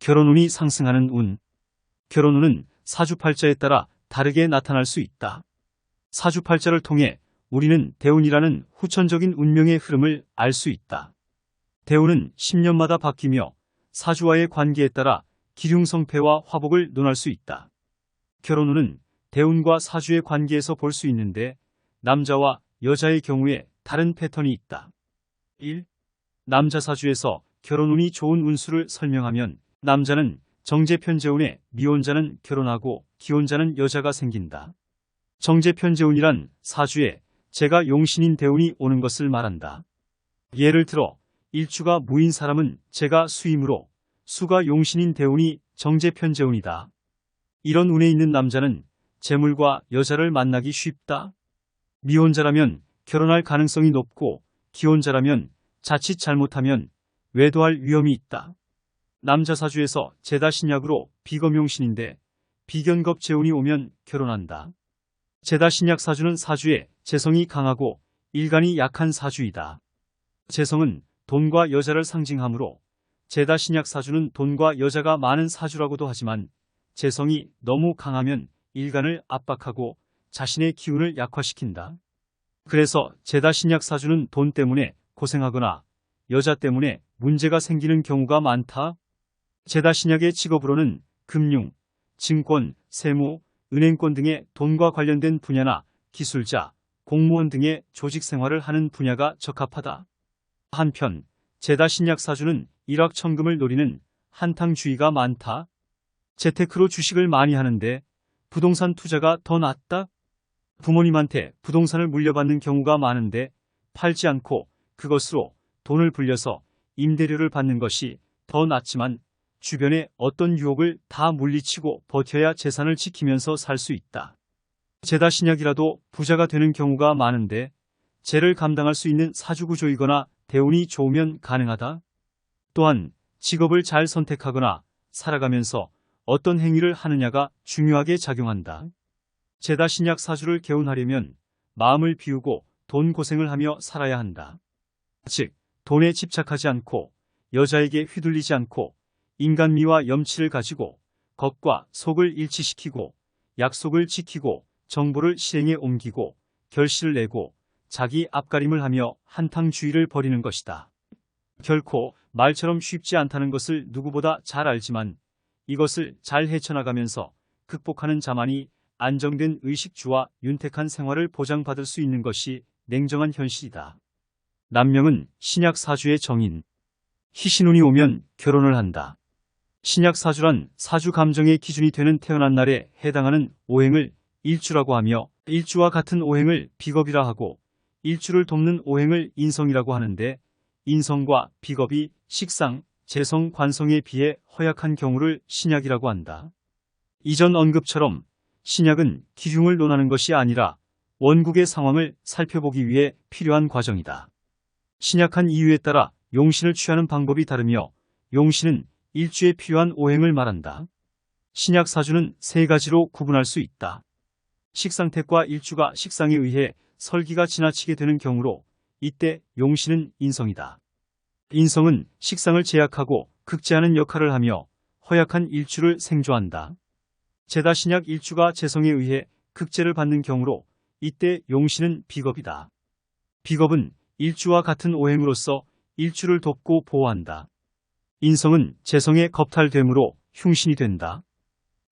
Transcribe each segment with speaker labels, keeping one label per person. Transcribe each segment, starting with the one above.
Speaker 1: 결혼운이 상승하는 운. 결혼운은 사주팔자에 따라 다르게 나타날 수 있다. 사주팔자를 통해 우리는 대운이라는 후천적인 운명의 흐름을 알 수 있다. 대운은 10년마다 바뀌며 사주와의 관계에 따라 기륭성패와 화복을 논할 수 있다. 결혼운은 대운과 사주의 관계에서 볼 수 있는데 남자와 여자의 경우에 다른 패턴이 있다. 1. 남자 사주에서 결혼운이 좋은 운수를 설명하면 남자는 정제편재운에 미혼자는 결혼하고 기혼자는 여자가 생긴다. 정제편재운이란 사주에 재가 용신인 대운이 오는 것을 말한다. 예를 들어 일주가 무인 사람은 재가 수이므로 수가 용신인 대운이 정제편재운이다. 이런 운에 있는 남자는 재물과 여자를 만나기 쉽다. 미혼자라면 결혼할 가능성이 높고 기혼자라면 자칫 잘못하면 외도할 위험이 있다. 남자 사주에서 재다신약으로 비검용신인데 비견겁 재운이 오면 결혼한다. 재다신약 사주는 사주에 재성이 강하고 일간이 약한 사주이다. 재성은 돈과 여자를 상징하므로 재다신약 사주는 돈과 여자가 많은 사주라고도 하지만 재성이 너무 강하면 일간을 압박하고 자신의 기운을 약화시킨다. 그래서 재다신약 사주는 돈 때문에 고생하거나 여자 때문에 문제가 생기는 경우가 많다. 재다신약의 직업으로는 금융, 증권, 세무, 은행권 등의 돈과 관련된 분야나 기술자, 공무원 등의 조직 생활을 하는 분야가 적합하다. 한편 재다신약 사주는 일확천금을 노리는 한탕주의가 많다. 재테크로 주식을 많이 하는데 부동산 투자가 더 낫다. 부모님한테 부동산을 물려받는 경우가 많은데 팔지 않고 그것으로 돈을 불려서 임대료를 받는 것이 더 낫지만 주변에 어떤 유혹을 다 물리치고 버텨야 재산을 지키면서 살 수 있다. 재다신약이라도 부자가 되는 경우가 많은데 재를 감당할 수 있는 사주구조이거나 대운이 좋으면 가능하다. 또한 직업을 잘 선택하거나 살아가면서 어떤 행위를 하느냐가 중요하게 작용한다. 재다신약 사주를 개운하려면 마음을 비우고 돈 고생을 하며 살아야 한다. 즉 돈에 집착하지 않고 여자에게 휘둘리지 않고 인간미와 염치를 가지고 겉과 속을 일치시키고 약속을 지키고 정보를 실행에 옮기고 결실을 내고 자기 앞가림을 하며 한탕주의를 벌이는 것이다. 결코 말처럼 쉽지 않다는 것을 누구보다 잘 알지만 이것을 잘 헤쳐나가면서 극복하는 자만이 안정된 의식주와 윤택한 생활을 보장받을 수 있는 것이 냉정한 현실이다. 남명은 신약 사주의 정인. 희신운이 오면 결혼을 한다. 신약 사주란 사주 감정의 기준이 되는 태어난 날에 해당하는 오행을 일주라고 하며 일주와 같은 오행을 비겁이라 하고 일주를 돕는 오행을 인성이라고 하는데 인성과 비겁이 식상, 재성, 관성에 비해 허약한 경우를 신약이라고 한다. 이전 언급처럼 신약은 기흉을 논하는 것이 아니라 원국의 상황을 살펴보기 위해 필요한 과정이다. 신약한 이유에 따라 용신을 취하는 방법이 다르며 용신은 일주에 필요한 오행을 말한다. 신약 사주는 세 가지로 구분할 수 있다. 식상택과 일주가 식상에 의해 설기가 지나치게 되는 경우로 이때 용신은 인성이다. 인성은 식상을 제약하고 극제하는 역할을 하며 허약한 일주를 생조한다. 재다신약 일주가 재성에 의해 극제를 받는 경우로 이때 용신은 비겁이다. 비겁은 일주와 같은 오행으로서 일주를 돕고 보호한다. 인성은 재성의 겁탈됨으로 흉신이 된다.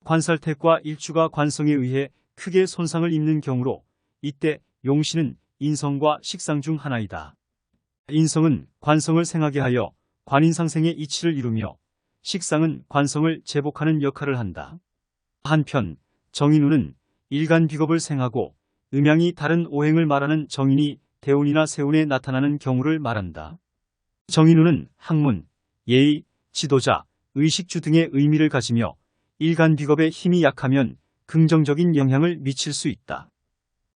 Speaker 1: 관살택과 일주가 관성에 의해 크게 손상을 입는 경우로 이때 용신은 인성과 식상 중 하나이다. 인성은 관성을 생하게 하여 관인상생의 이치를 이루며 식상은 관성을 제복하는 역할을 한다. 한편 정인운은 일간 비겁을 생하고 음양이 다른 오행을 말하는 정인이 대운이나 세운에 나타나는 경우를 말한다. 정인운은 학문, 예의, 지도자, 의식주 등의 의미를 가지며 일간 비겁의 힘이 약하면 긍정적인 영향을 미칠 수 있다.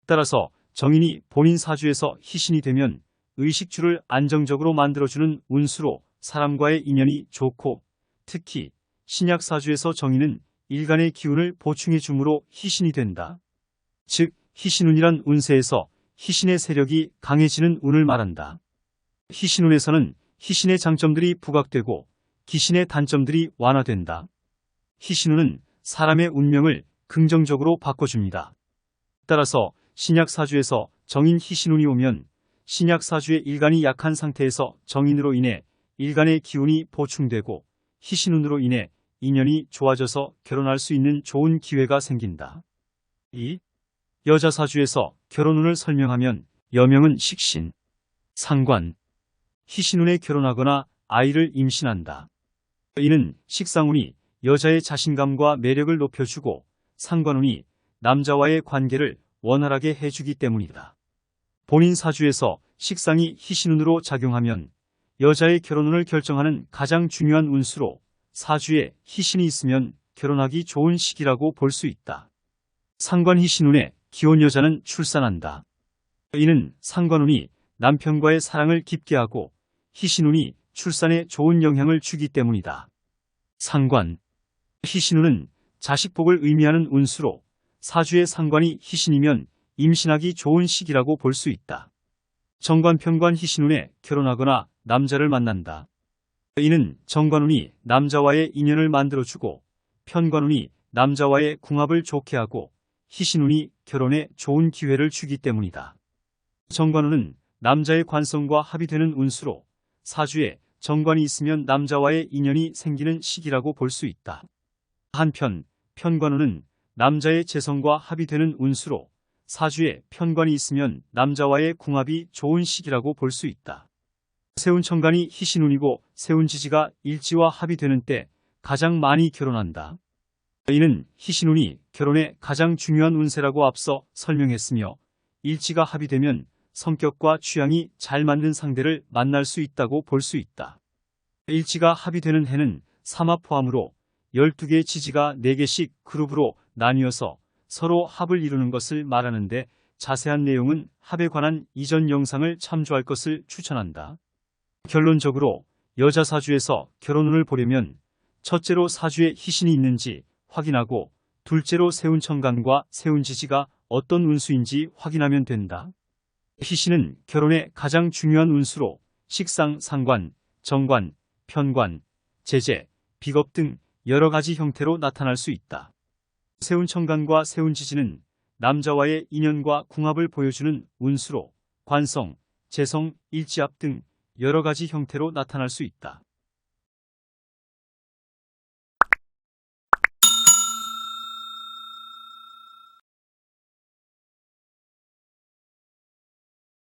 Speaker 1: 따라서 정인이 본인 사주에서 희신이 되면 의식주를 안정적으로 만들어주는 운수로 사람과의 인연이 좋고 특히 신약 사주에서 정인은 일간의 기운을 보충해 주므로 희신이 된다. 즉 희신운이란 운세에서 희신의 세력이 강해지는 운을 말한다. 희신운에서는 희신의 장점들이 부각되고 기신의 단점들이 완화된다. 희신운은 사람의 운명을 긍정적으로 바꿔줍니다. 따라서 신약사주에서 정인 희신운이 오면 신약사주의 일간이 약한 상태에서 정인으로 인해 일간의 기운이 보충되고 희신운으로 인해 인연이 좋아져서 결혼할 수 있는 좋은 기회가 생긴다. 2. 여자사주에서 결혼운을 설명하면 여명은 식신, 상관, 희신운에 결혼하거나 아이를 임신한다. 이는 식상운이 여자의 자신감과 매력을 높여주고 상관운이 남자와의 관계를 원활하게 해주기 때문이다. 본인 사주에서 식상이 희신운으로 작용하면 여자의 결혼운을 결정하는 가장 중요한 운수로 사주에 희신이 있으면 결혼하기 좋은 시기라고 볼 수 있다. 상관 희신운에 기혼 여자는 출산한다. 이는 상관운이 남편과의 사랑을 깊게 하고 희신운이 출산에 좋은 영향을 주기 때문이다. 상관, 희신운은 자식복을 의미하는 운수로 사주의 상관이 희신이면 임신하기 좋은 시기라고 볼 수 있다. 정관, 편관, 희신운에 결혼하거나 남자를 만난다. 이는 정관운이 남자와의 인연을 만들어주고 편관운이 남자와의 궁합을 좋게 하고 희신운이 결혼에 좋은 기회를 주기 때문이다. 정관운은 남자의 관성과 합의되는 운수로 사주에 정관이 있으면 남자와의 인연이 생기는 시기라고 볼 수 있다. 한편 편관운은 남자의 재성과 합의되는 운수로 사주에 편관이 있으면 남자와의 궁합이 좋은 시기라고 볼 수 있다. 세운천간이 희신운이고 세운지지가 일지와 합의되는 때 가장 많이 결혼한다. 이는 희신운이 결혼에 가장 중요한 운세라고 앞서 설명했으며 일지가 합의되면 성격과 취향이 잘 맞는 상대를 만날 수 있다고 볼 수 있다. 일지가 합의되는 해는 3합 포함으로 12개의 지지가 4개씩 그룹으로 나뉘어서 서로 합을 이루는 것을 말하는데 자세한 내용은 합에 관한 이전 영상을 참조할 것을 추천한다. 결론적으로 여자 사주에서 결혼운을 보려면 첫째로 사주에 희신이 있는지 확인하고 둘째로 세운천간과 세운지지가 어떤 운수인지 확인하면 된다. 희신은 결혼에 가장 중요한 운수로 식상, 상관, 정관, 편관, 제재, 비겁 등 여러 가지 형태로 나타날 수 있다. 세운천간과 세운지지는 남자와의 인연과 궁합을 보여주는 운수로 관성, 재성, 일지합 등 여러 가지 형태로 나타날 수 있다.